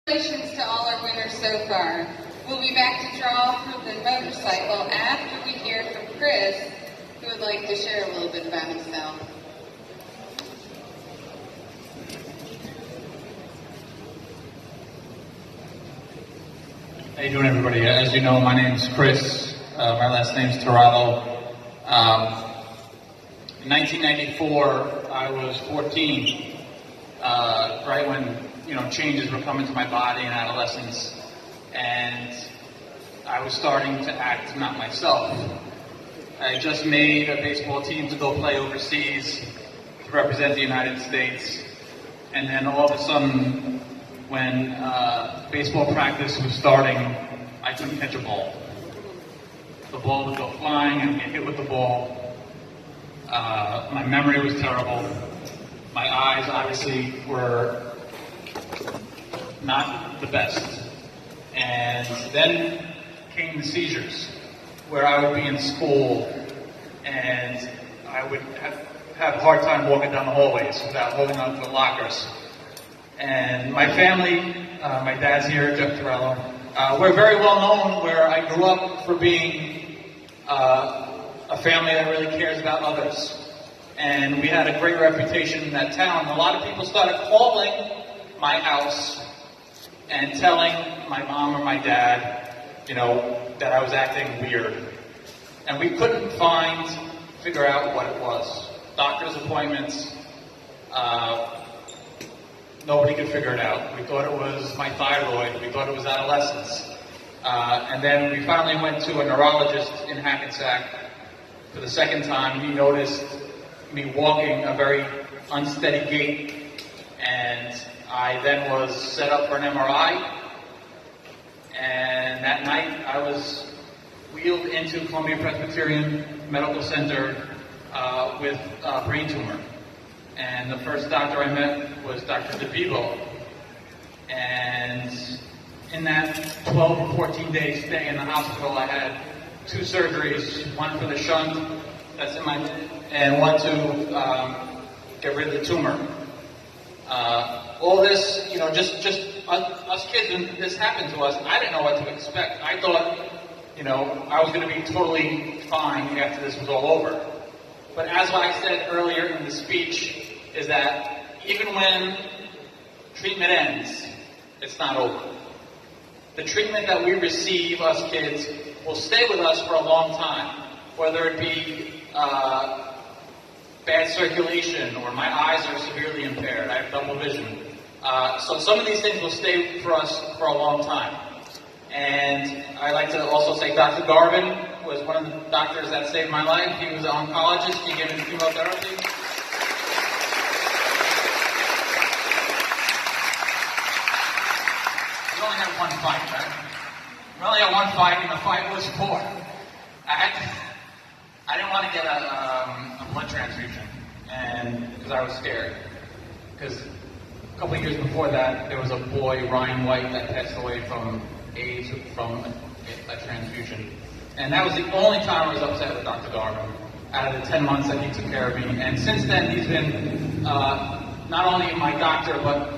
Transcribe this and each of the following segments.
Congratulations to all our winners so far. We'll be back to draw for the motorcycle after we hear from Chris, who would like to share a little bit about himself. How you doing, everybody? As you know, my name's Chris. My last name's Tarallo. In 1994, I was 14, right when changes were coming to my body in adolescence, and I was starting to act not myself. I just made a baseball team to go play overseas to represent the United States, and then all of a sudden, when baseball practice was starting, I couldn't catch a ball. The ball would go flying and get hit with the ball. My memory was terrible. My eyes obviously were not the best. And then came the seizures, where I would be in school and I would have a hard time walking down the hallways without holding on to the lockers. And my family, my dad's here, Jeff Tarallo, we're very well known where I grew up for being a family that really cares about others. And we had a great reputation in that town. A lot of people started calling my house and telling my mom or my dad, that I was acting weird. And we couldn't figure out what it was. Doctor's appointments, nobody could figure it out. We thought it was my thyroid. We thought it was adolescence. And then we finally went to a neurologist in Hackensack for the second time. He noticed me walking a very unsteady gait, and I then was set up for an MRI. And that night I was wheeled into Columbia Presbyterian Medical Center with a brain tumor. And the first doctor I met was Dr. DeVivo. And in that 12 or 14 day stay in the hospital, I had 2 surgeries, one for the shunt that's in my head, and one to get rid of the tumor. All this, just us kids, when this happened to us, I didn't know what to expect. I thought, I was going to be totally fine after this was all over. But as I said earlier in the speech, is that even when treatment ends, it's not over. The treatment that we receive, us kids, will stay with us for a long time, whether it be bad circulation or my eyes are severely impaired. I have double vision. So some of these things will stay for us for a long time. And I'd like to also say Dr. Garvin was one of the doctors that saved my life. He was an oncologist. He gave me chemotherapy. We only had one fight, right? We only had one fight, and the fight was for. I didn't want to get a blood transfusion, and because I was scared. Because a couple of years before that, there was a boy, Ryan White, that passed away from AIDS from a transfusion. And that was the only time I was upset with Dr. Garvin out of the 10 months that he took care of me. And since then, he's been not only my doctor, but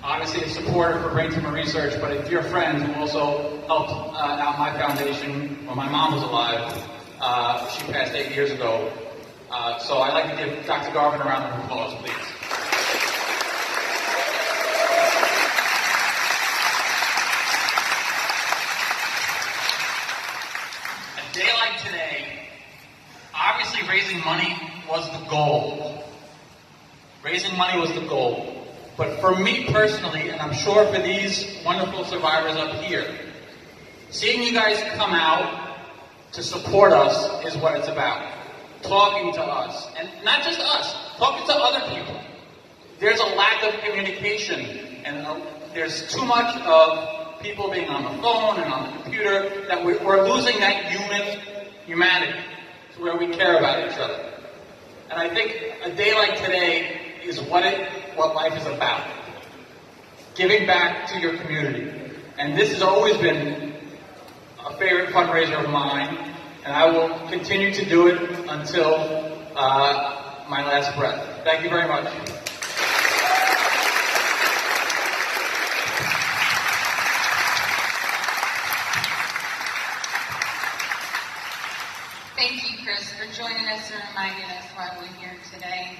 obviously a supporter for brain tumor research, but a dear friend who also helped out my foundation when my mom was alive. She passed 8 years ago. So I'd like to give Dr. Garvin a round of applause, please. A day like today, obviously raising money was the goal. Raising money was the goal. But for me personally, and I'm sure for these wonderful survivors up here, seeing you guys come out to support us is what it's about. Talking to us. And not just us, talking to other people. There's a lack of communication, and there's too much of people being on the phone and on the computer that we're losing that humanity to where we care about each other. And I think a day like today is what life is about. Giving back to your community. And this has always been a favorite fundraiser of mine, and I will continue to do it until my last breath. Thank you very much. joining us and reminding us why we're here today.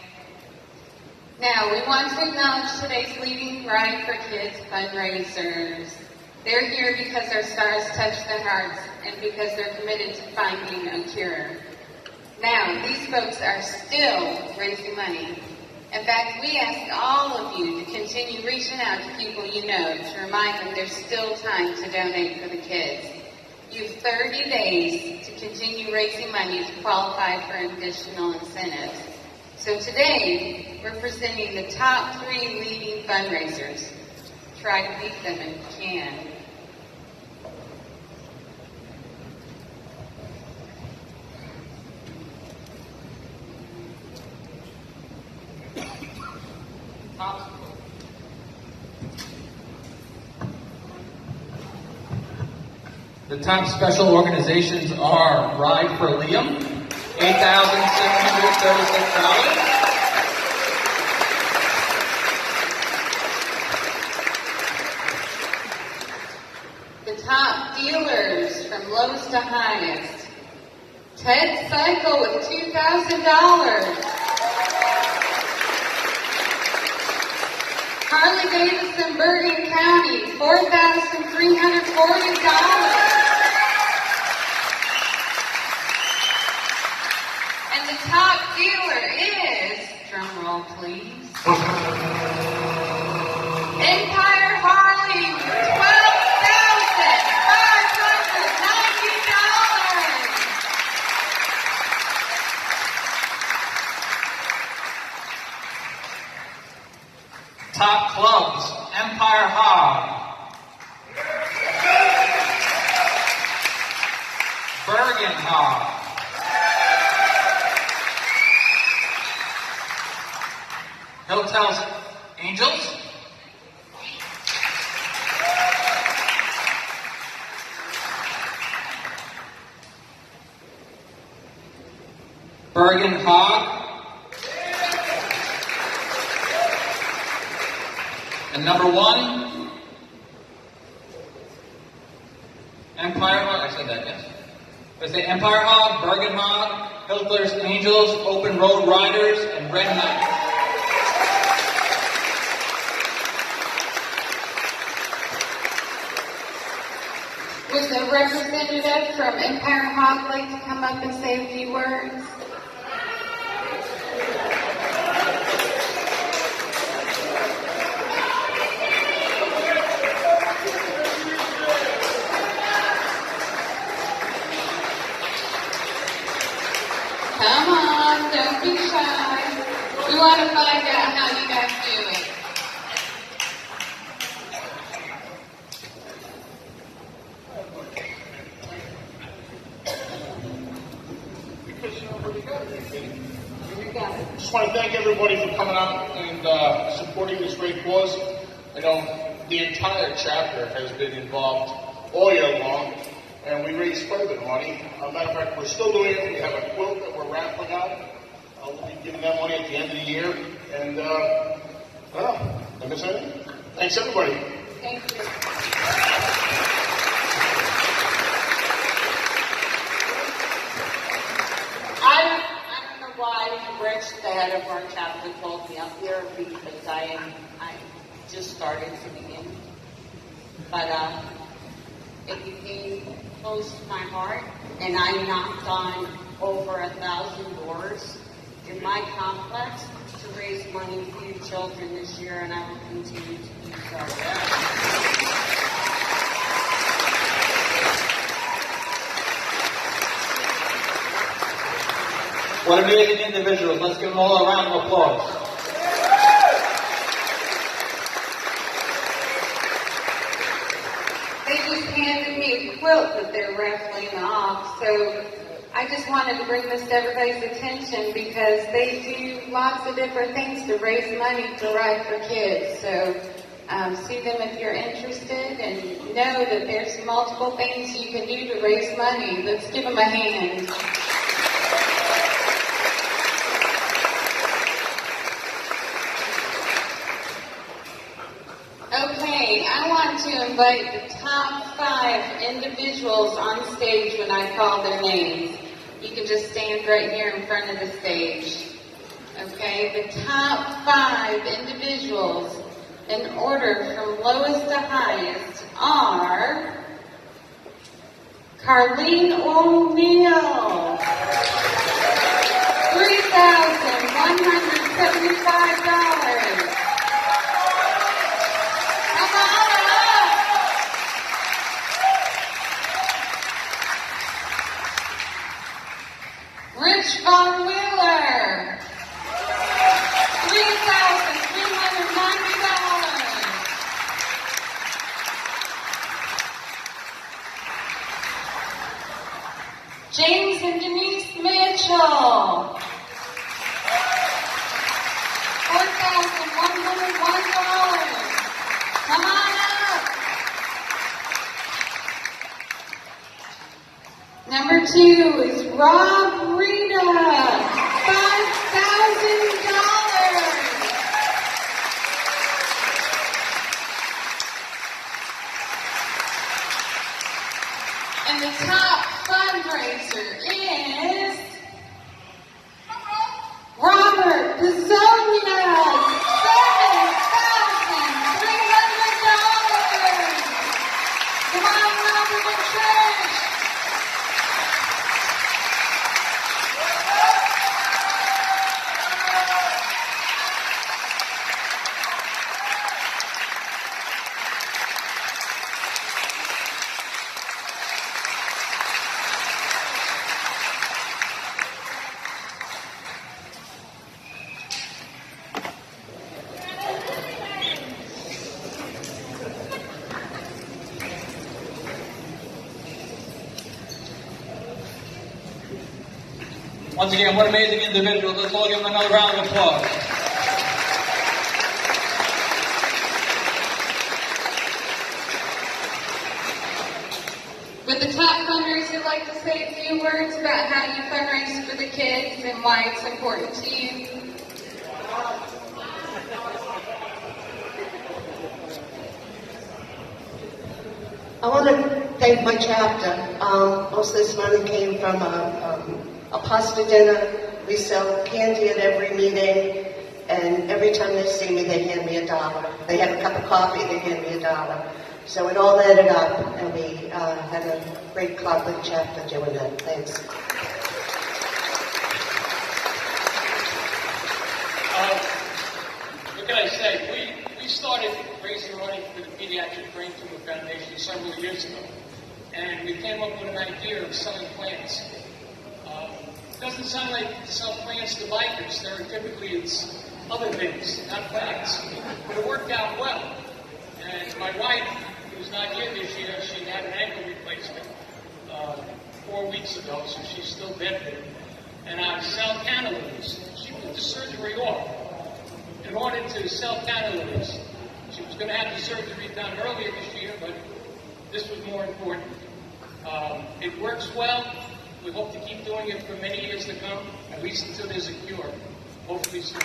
Now, we want to acknowledge today's leading Ride for Kids fundraisers. They're here because our stars touch their hearts and because they're committed to finding a cure. Now, these folks are still raising money. In fact, we ask all of you to continue reaching out to people you know to remind them there's still time to donate for the kids. You have 30 days to continue raising money to qualify for additional incentives. So today, we're presenting the top 3 leading fundraisers. Try to beat them if you can. The top special organizations are Ride for Liam, $8,736. The top dealers from lowest to highest. Ted Cycle with $2,000. Harley Davidson Bergen County, $4,340. And the top dealer is, drum roll please, Empire Harley, $12,590. Top clubs, Empire Hog, Bergen Hog, Hotels Angels, Bergen Hog, and number 1, Empire Hog. I said that, yes. I say Empire Hog, Bergen Hog, Hiltlers Angels, Open Road Riders, and Red Knight. Would the representative from Empire Hog like to come up and say a few words? Come on, don't be shy. We want to find out how you guys do it. Just want to thank everybody for coming out and supporting this great cause. I know the entire chapter has been involved all year long, and we raised quite a bit of money. Matter of fact, we're still doing it. We have a quilt that we're raffling out. We'll be giving that money at the end of the year. And, I don't know. Did I miss anything? Thanks, everybody. Thank you. I don't know why Rich, the head of our chapter, called me up here because I just started to begin. But it became close to my heart, and I knocked on over 1,000 doors in my complex to raise money for you children this year, and I will continue to do so. What amazing individuals. Let's give them all a round of applause. They just handed me a quilt that they're raffling off, so I just wanted to bring this to everybody's attention because they do lots of different things to raise money to Ride for Kids. So see them if you're interested and know that there's multiple things you can do to raise money. Let's give them a hand. Okay, I want to invite the top 5 individuals on stage when I call their names. you can just stand right here in front of the stage. Okay, the top 5 individuals in order from lowest to highest are Carlene O'Neill, $3,175. Come on up. Rich Von Wheeler, $3,390. James and Denise Mitchell, $4,101. Come on up. Number 2 is Rob Rita, $5,000. And the top fundraiser is Robert Pizzonia, $7,300. Come on, Robert and Trish. Once again, what amazing individuals. Let's all give them another round of applause. Would the top fundraiser like to say a few words about how you fundraise for the kids and why it's important to you? I want to thank my chapter. Most of this money came from a pasta dinner. We sell candy at every meeting, and every time they see me, they hand me $1. They have a cup of coffee, they hand me $1. So it all added up, and we had a great club with chapter doing that. Thanks. What can I say? We started raising money for the Pediatric Brain Tumor Foundation several years ago, and we came up with an idea of selling plants. It doesn't sound like to sell plants to bikers. Typically it's other things, not plants. But it worked out well. And my wife, who's not here this year, she had an ankle replacement 4 weeks ago, so she's still bedridden. And I sell cantilevers. She put the surgery off. In order to sell cantilevers, she was going to have the surgery done earlier this year, but this was more important. It works well. We hope to keep doing it for many years to come, at least until there's a cure, hopefully soon.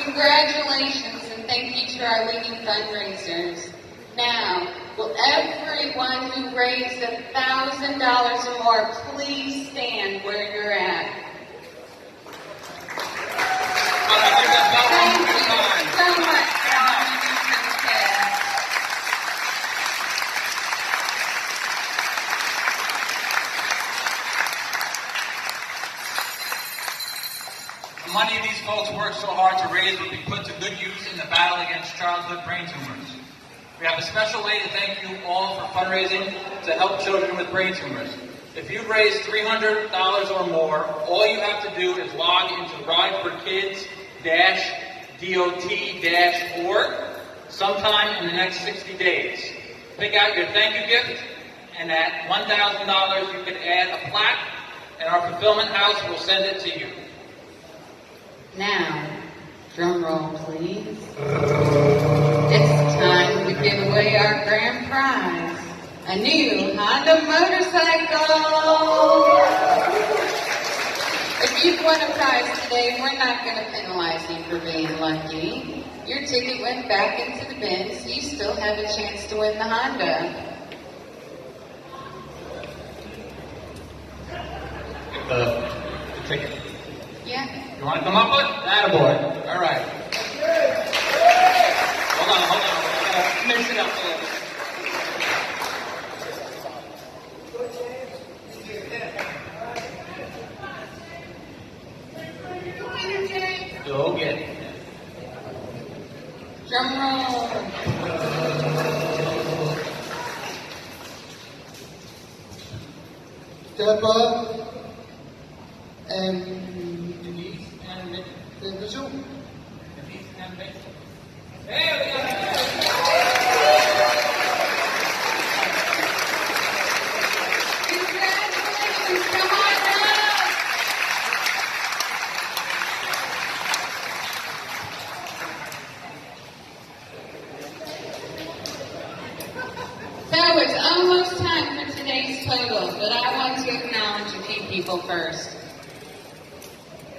Congratulations and thank you to our leading fundraisers. Now, will everyone who raised $1,000 or more please stand where you're at? Thank you so much. The money these folks work so hard to raise will be put to good use in the battle against childhood brain tumors. We have a special way to thank you all for fundraising to help children with brain tumors. If you've raised $300 or more, all you have to do is log into hvrideforkids-dot.org sometime in the next 60 days. Pick out your thank you gift, and at $1,000 you can add a plaque, and our fulfillment house will send it to you. Now, drum roll, please. It's time to give away our grand prize, a new Honda motorcycle. If You've won a prize today, and we're not going to penalize you for being lucky. Your ticket went back into the bin, so you still have a chance to win the Honda. The ticket. Yeah. You want to come up with? Attaboy. All right. Hold on. I gotta mix it up a little bit. Go get it. Drum roll. Deborah and Denise and the Zoom. Denise and Mitch. Congratulations. Come on up. So it's almost time for today's totals, but I want to acknowledge a few people first.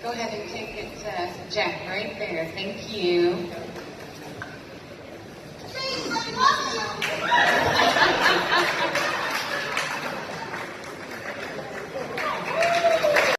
Go ahead and take it, Jack, right there. Thank you.